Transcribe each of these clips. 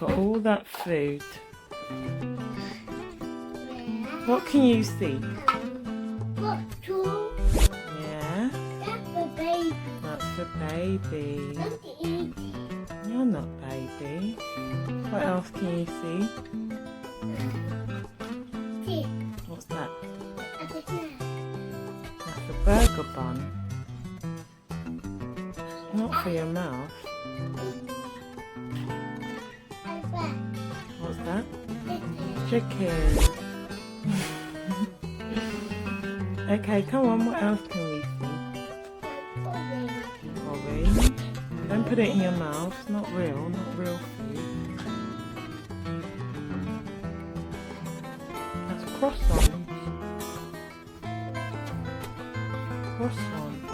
got all that food. What can you see? Bottle. Yeah, That's the baby. that's the baby. Don't eat. You're not baby. What else can you see? Tea. What's that? I don't know. That's a burger bun. Not for your mouth. What's that? Chicken. Okay, come on, what else can we see? Orange. Don't put it in your mouth, it's not real food. That's croissants. Croissants.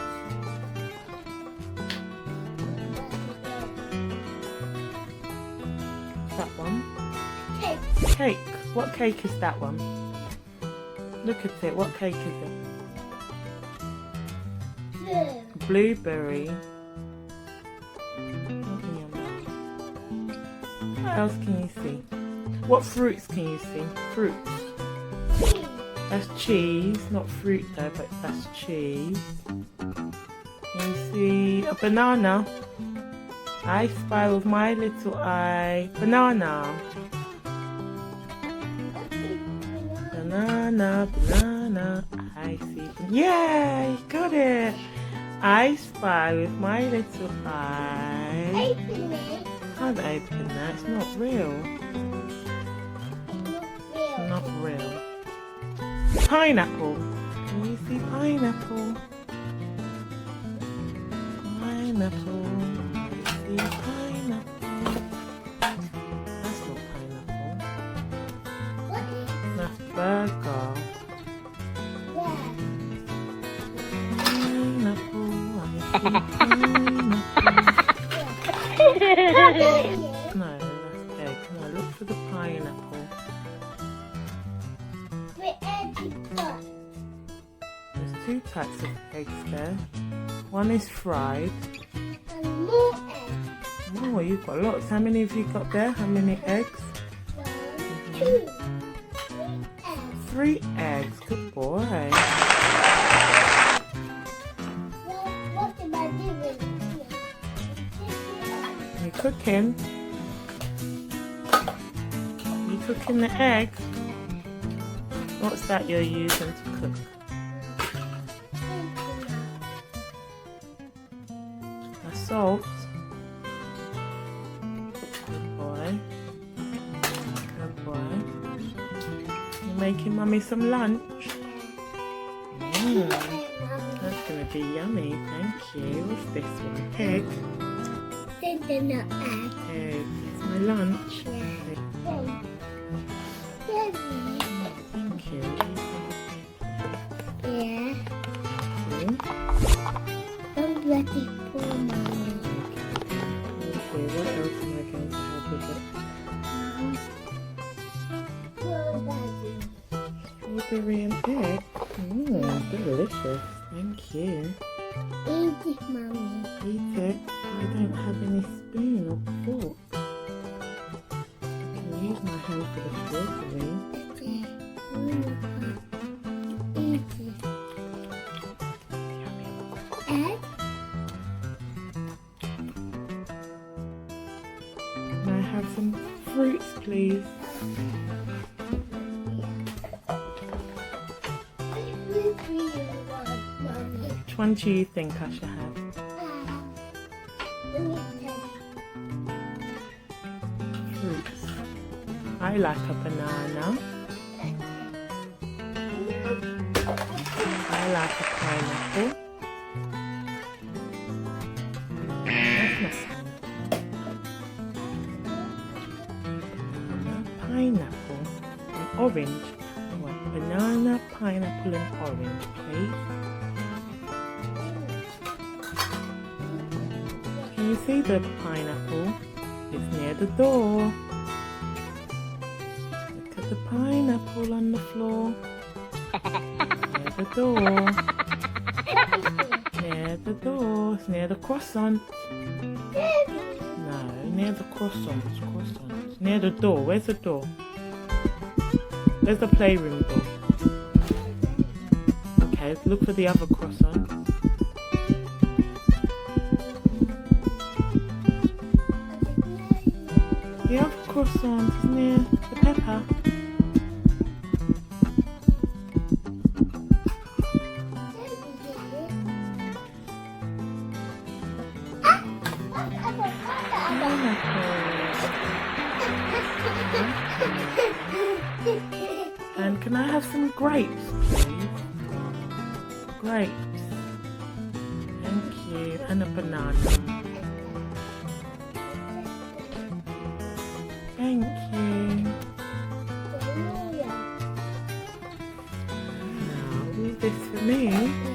That one? Cake. Cake. What cake is that one? Look at it, what cake is it? Blue. Blueberry. What else can you see? What fruits can you see? Fruits. Tea. That's cheese, not fruit though, but that's cheese. Can you see a banana? I spy with my little eye. Banana. Banana, banana. I see. Yeah, you got it. I spy with my little eye. Open it. Can't open that. It's not real. It's not real. Pineapple. Can you see pineapple? Pineapple. Can you see pineapple? That's not pineapple. What is That's burger. that? Pineapple. I see pineapple. No, that's egg. Come on, look for the pineapple. There's two types of eggs there. One is fried. And more eggs. Oh, you've got lots. How many have you got there? How many eggs? 1, 2, 3 eggs. 3 eggs. Good boy. Well, what am I doing here? You're cooking. You cooking the egg? What's that you're using to cook? That's salt. Good boy. Good boy. You're making mummy some lunch. That's going to be yummy. Thank you. What's this one? Egg. Then the egg. Egg. It's my lunch. Thank you. Yeah. Okay. I'm ready for mommy. Okay, what else am I going to have with it? Strawberry and egg. Delicious. Thank you. Eat it, mommy. Eat it. I don't have any spoon or fork. I can use my hand for the strawberry. Eat it. Egg? May I have some fruits, please? Which one do you think I should have? Fruits. I like a banana. I like a pineapple. That's not pineapple and orange. I want banana, pineapple and orange, please. Can you see the pineapple? It's near the door. Look at the pineapple on the floor. Near the door. Near the door. It's near the croissant. No, near the croissants. Croissants. Near the door. Where's the door? Where's the playroom door? Okay, let's look for the other croissants. The other croissant is near the pepper. And can I have some grapes, please? Grapes. Thank you. And a banana. Thank you. Now, all this for me.